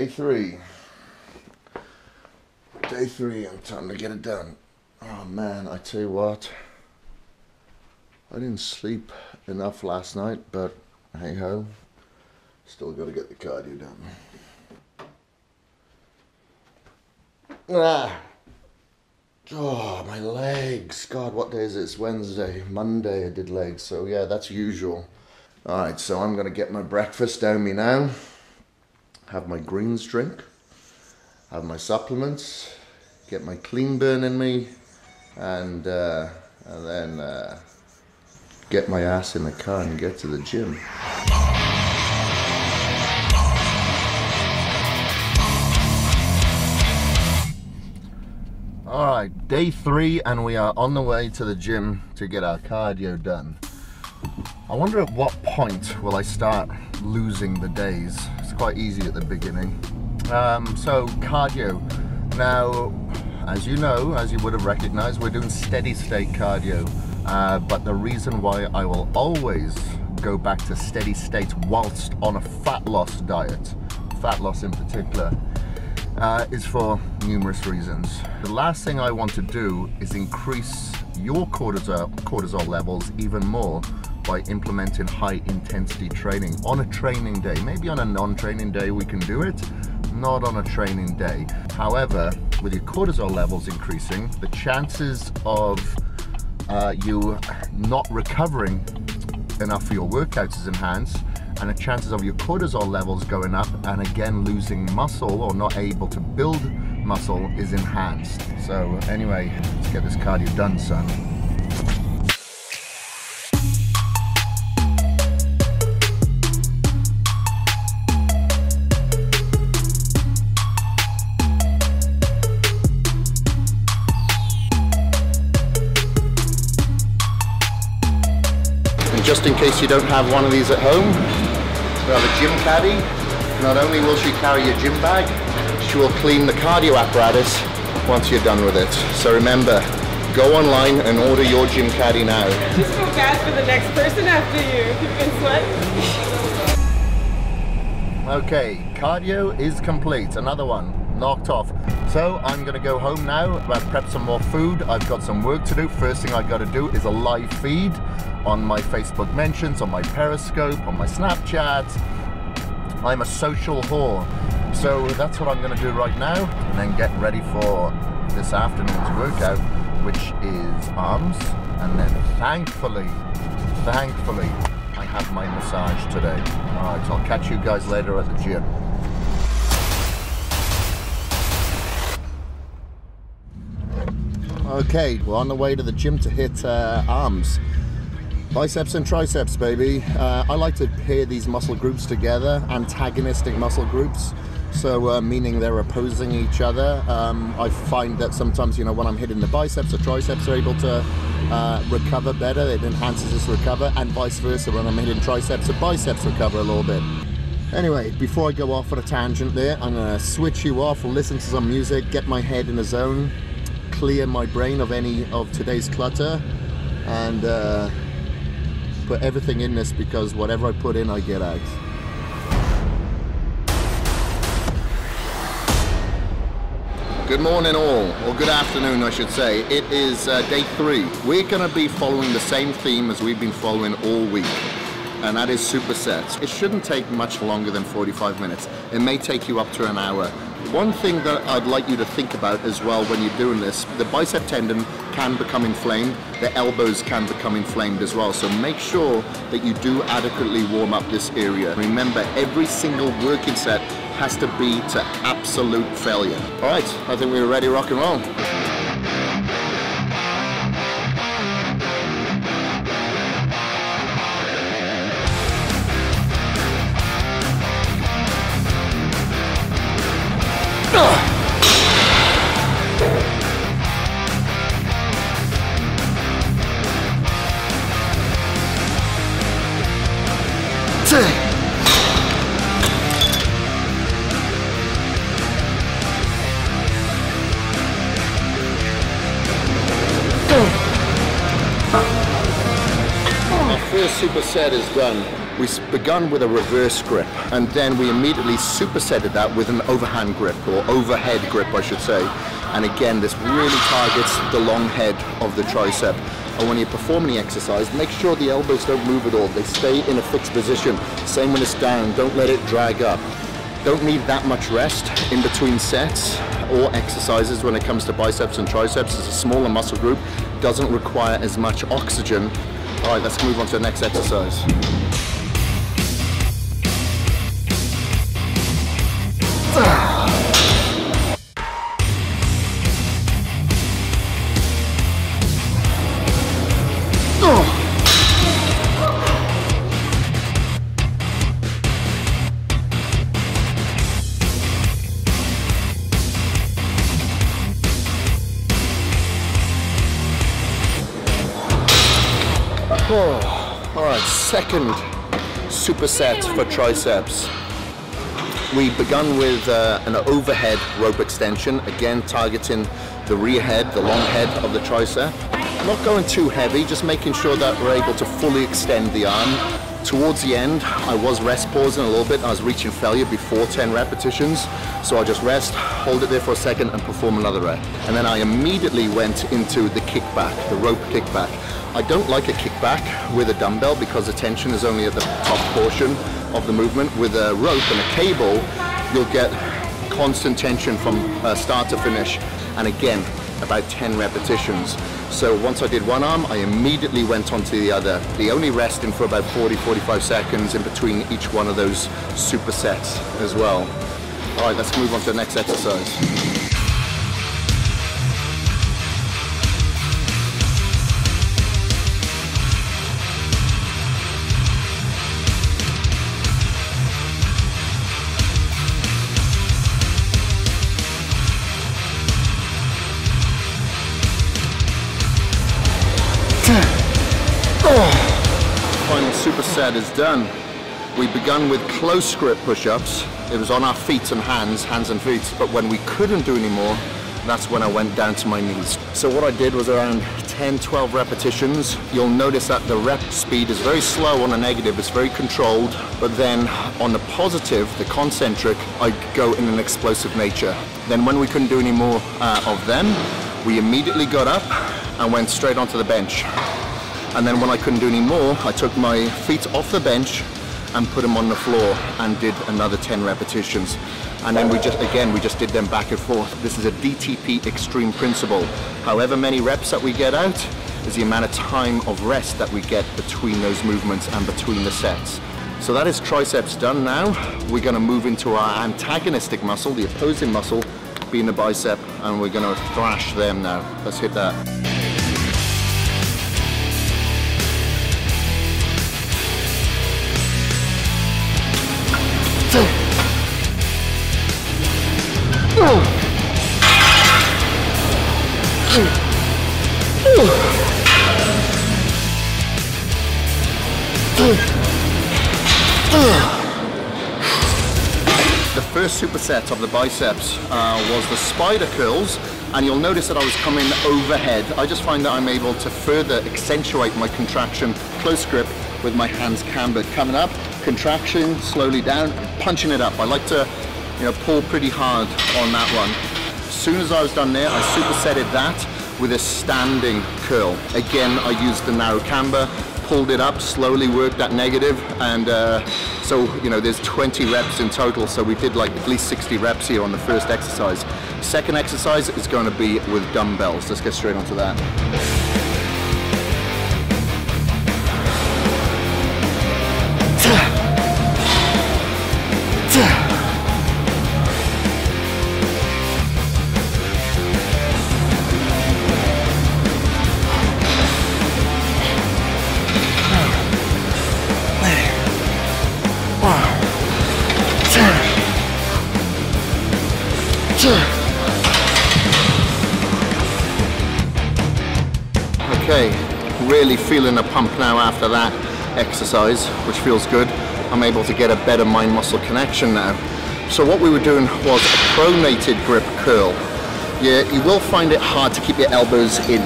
Day three. Day three, I'm time to get it done. Oh man, I tell you what. I didn't sleep enough last night, but hey ho. Still gotta get the cardio done. Ah. Oh, my legs. God, what day is it? It's Wednesday. Monday I did legs, so yeah, that's usual. Alright, so I'm gonna get my breakfast down me now. Have my greens drink. Have my supplements. Get my clean burn in me. And then get my ass in the car and get to the gym. Alright, day three, and we are on the way to the gym to get our cardio done. I wonder at what point will I start losing the days. It's quite easy at the beginning. So cardio. Now, as you know, as you would have recognized, we're doing steady state cardio. But the reason why I will always go back to steady state whilst on a fat loss diet, fat loss in particular, is for numerous reasons. The last thing I want to do is increase your cortisol levels even more by implementing high intensity training on a training day. Maybe on a non-training day we can do it, not on a training day. However, with your cortisol levels increasing, the chances of you not recovering enough for your workouts is enhanced, and the chances of your cortisol levels going up and again losing muscle or not able to build muscle is enhanced. So anyway, let's get this cardio done, son. Just in case you don't have one of these at home, we have a gym caddy. Not only will she carry your gym bag, she will clean the cardio apparatus once you're done with it. So remember, go online and order your gym caddy now. Just feel bad for the next person after you. You've been sweating. Okay, cardio is complete. Another one knocked off. So I'm gonna go home now, prep some more food. I've got some work to do. First thing I gotta do is a live feed on my Facebook mentions, on my Periscope, on my Snapchat. I'm a social whore. So that's what I'm gonna do right now, and then get ready for this afternoon's workout, which is arms. And then thankfully, I have my massage today. All right, so I'll catch you guys later at the gym. Okay, we're on the way to the gym to hit arms. Biceps and triceps, baby. I like to pair these muscle groups together, antagonistic muscle groups. So meaning they're opposing each other. I find that sometimes, you know, when I'm hitting the biceps, the triceps are able to recover better. It enhances this recover, and vice versa. When I'm hitting triceps, the biceps recover a little bit. Anyway, before I go off on a tangent there, I'm gonna switch you off, listen to some music, get my head in a zone, clear my brain of any of today's clutter, and put everything in this, because whatever I put in, I get out. Good morning all, or good afternoon I should say. It is day three. We're gonna be following the same theme as we've been following all week, and that is supersets. It shouldn't take much longer than 45 minutes. It may take you up to an hour. One thing that I'd like you to think about as well when you're doing this, the bicep tendon can become inflamed, the elbows can become inflamed as well, so make sure that you do adequately warm up this area. Remember, every single working set has to be to absolute failure. All right, I think we're ready to rock and roll. My first superset is done. We begun with a reverse grip, and then we immediately supersetted that with an overhand grip, or overhead grip I should say. And again, this really targets the long head of the tricep. And when you perform the exercise, make sure the elbows don't move at all. They stay in a fixed position. Same when it's down, don't let it drag up. Don't need that much rest in between sets or exercises when it comes to biceps and triceps. It's a smaller muscle group, doesn't require as much oxygen. All right, let's move on to the next exercise. All right, second superset for triceps. We begun with an overhead rope extension, again targeting the rear head, the long head of the tricep. Not going too heavy, just making sure that we're able to fully extend the arm. Towards the end, I was rest pausing a little bit. I was reaching failure before 10 repetitions. So I just rest, hold it there for a second and perform another rep. And then I immediately went into the kickback, the rope kickback. I don't like a kickback with a dumbbell because the tension is only at the top portion of the movement. With a rope and a cable, you'll get constant tension from start to finish. And again, about 10 repetitions. So once I did one arm, I immediately went on to the other. The only resting for about 40-45 seconds in between each one of those supersets as well. All right, let's move on to the next exercise. Final superset is done. We begun with close grip push-ups. It was on our feet and hands and feet, but when we couldn't do any more, that's when I went down to my knees. So what I did was around 10-12 repetitions. You'll notice that the rep speed is very slow on the negative, it's very controlled, but then on the positive, the concentric, I go in an explosive nature. Then when we couldn't do any more of them, we immediately got up and went straight onto the bench. And then when I couldn't do any more, I took my feet off the bench and put them on the floor and did another 10 repetitions. And then we just did them back and forth. This is a DTP extreme principle. However many reps that we get out is the amount of time of rest that we get between those movements and between the sets. So that is triceps done now. We're gonna move into our antagonistic muscle, the opposing muscle being the bicep, and we're gonna thrash them now. Let's hit that. The first superset of the biceps was the spider curls, and you'll notice that I was coming overhead. I just find that I'm able to further accentuate my contraction, close grip with my hands cambered. Coming up, contraction, slowly down, punching it up. I like to pull pretty hard on that one. As soon as I was done there, I supersetted that with a standing curl. Again, I used the narrow camber, pulled it up, slowly worked that negative, and so there's 20 reps in total, so we did like at least 60 reps here on the first exercise. Second exercise is going to be with dumbbells. Let's get straight onto that. Okay, really feeling a pump now after that exercise, which feels good. I'm able to get a better mind-muscle connection now. So what we were doing was a pronated grip curl. Yeah, you will find it hard to keep your elbows in.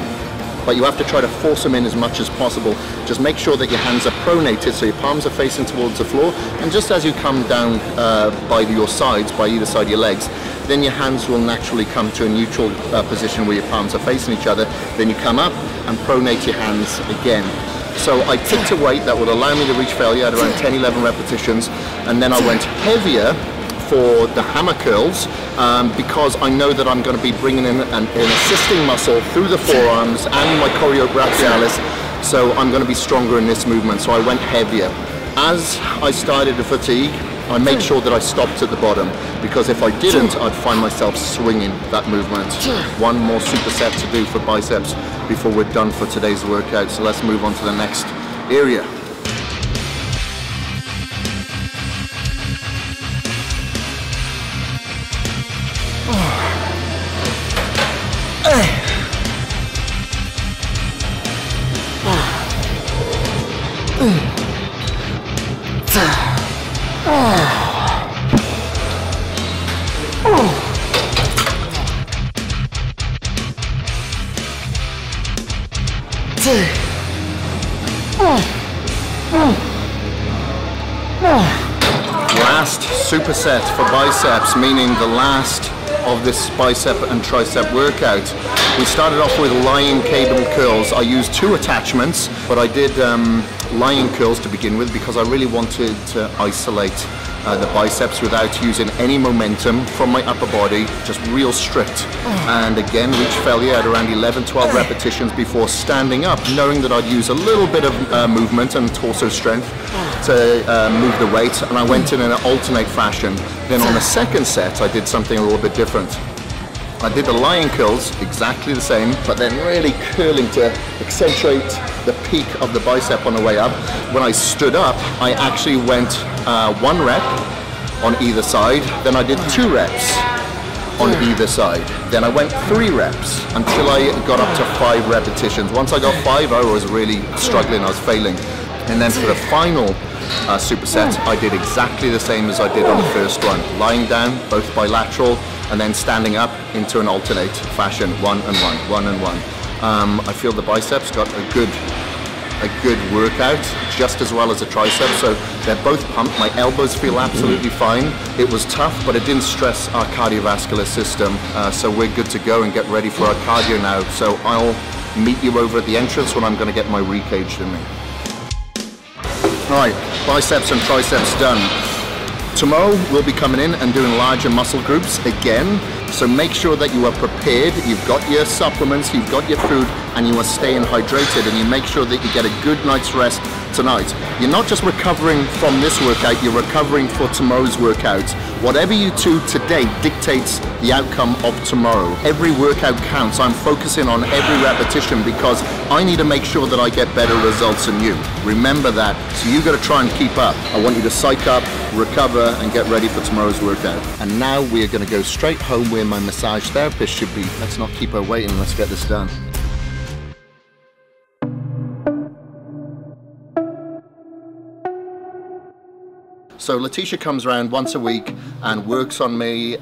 but you have to try to force them in as much as possible. Just make sure that your hands are pronated, so your palms are facing towards the floor, and just as you come down by your sides, by either side of your legs, then your hands will naturally come to a neutral position where your palms are facing each other. Then you come up and pronate your hands again. So I picked a weight that would allow me to reach failure at around 10-11 repetitions, and then I went heavier for the hammer curls because I know that I'm going to be bringing in an assisting muscle through the forearms and my choriobrachialis, so I'm going to be stronger in this movement, so I went heavier. As I started to fatigue, I made sure that I stopped at the bottom, because if I didn't, I'd find myself swinging that movement. One more superset to do for biceps before we're done for today's workout, so let's move on to the next area. Last superset for biceps, meaning the last of this bicep and tricep workout. We started off with lying cable curls. I used 2 attachments, but I did lying curls to begin with because I really wanted to isolate the biceps without using any momentum from my upper body, just real strict. And again, reach failure at around 11-12 repetitions before standing up, knowing that I'd use a little bit of movement and torso strength to move the weight, and I went in an alternate fashion. Then on the second set, I did something a little bit different. I did the lying curls exactly the same, but then really curling to accentuate the peak of the bicep on the way up. When I stood up, I actually went 1 rep on either side, then I did 2 reps on either side. Then I went 3 reps until I got up to 5 repetitions. Once I got 5, I was really struggling, I was failing. And then for the final superset, I did exactly the same as I did on the first one. Lying down, both bilateral, and then standing up into an alternate fashion, 1 and 1, 1 and 1. I feel the biceps got a good workout, just as well as the triceps, so they're both pumped. My elbows feel absolutely fine. It was tough, but it didn't stress our cardiovascular system, so we're good to go and get ready for our cardio now. So I'll meet you over at the entrance when I'm going to get my recaged in me. Alright, biceps and triceps done. Tomorrow we'll be coming in and doing larger muscle groups again, so make sure that you are prepared, you've got your supplements, you've got your food, and you are staying hydrated, and you make sure that you get a good night's rest tonight. You're not just recovering from this workout, you're recovering for tomorrow's workout. Whatever you do today dictates the outcome of tomorrow. Every workout counts. I'm focusing on every repetition because I need to make sure that I get better results than you. Remember that. So you got to try and keep up. I want you to psych up, recover, and get ready for tomorrow's workout. And now we are going to go straight home where my massage therapist should be. Let's not keep her waiting. Let's get this done. So Letitia comes around once a week and works on me.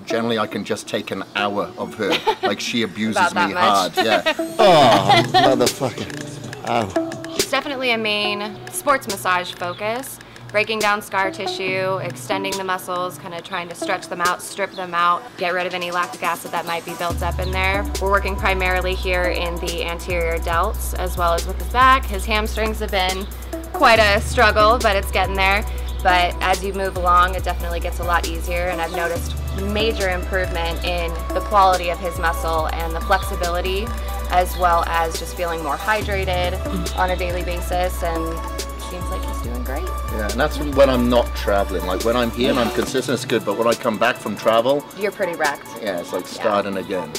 Generally, I can just take an hour of her. Like, she abuses me hard. Yeah. Oh, motherfucker. Ow. It's definitely a main sports massage focus. Breaking down scar tissue, extending the muscles, kind of trying to stretch them out, strip them out, get rid of any lactic acid that might be built up in there. We're working primarily here in the anterior delts as well as with his back. His hamstrings have been quite a struggle, but it's getting there. But as you move along, it definitely gets a lot easier, and I've noticed major improvement in the quality of his muscle and the flexibility, as well as just feeling more hydrated on a daily basis, and seems like he's doing great. Yeah, and that's when I'm not traveling. Like, when I'm here and I'm consistent, it's good, but when I come back from travel, you're pretty wrecked. Yeah, it's like starting again.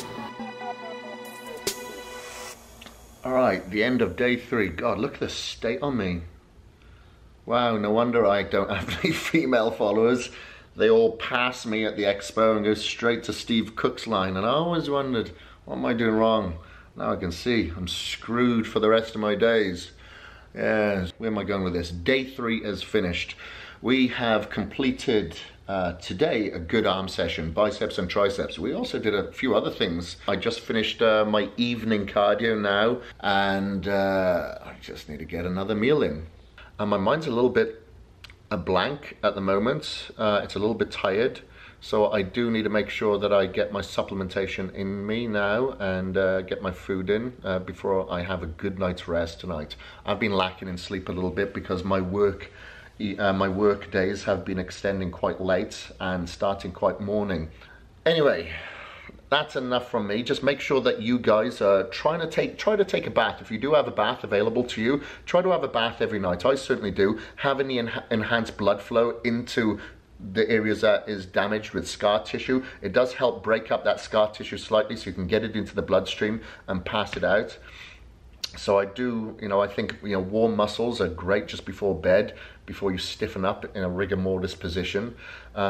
All right, the end of day 3. God, look at the state on me. Wow, no wonder I don't have any female followers. They all pass me at the expo and go straight to Steve Cook's line, and I always wondered, what am I doing wrong? Now I can see I'm screwed for the rest of my days. Yes, where am I going with this? Day 3 is finished. We have completed Today, a good arm session, biceps and triceps. We also did a few other things. I just finished my evening cardio now, and I just need to get another meal in. And my mind's a little bit a blank at the moment. It's a little bit tired, so I do need to make sure that I get my supplementation in me now and get my food in before I have a good night's rest tonight. I've been lacking in sleep a little bit because my work days have been extending quite late and starting quite morning. Anyway, that's enough from me. Just make sure that you guys are try to take a bath. If you do have a bath available to you, try to have a bath every night. I certainly do. Having the enhanced blood flow into the areas that is damaged with scar tissue, it does help break up that scar tissue slightly so you can get it into the bloodstream and pass it out. So I do, I think, warm muscles are great just before bed, before you stiffen up in a rigor mortis position.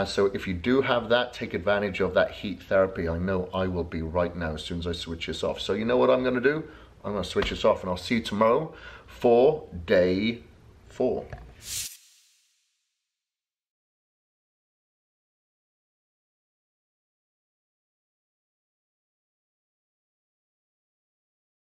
So if you do have that, take advantage of that heat therapy. I know I will be right now as soon as I switch this off. So you know what I'm gonna do? I'm gonna switch this off, and I'll see you tomorrow for day 4.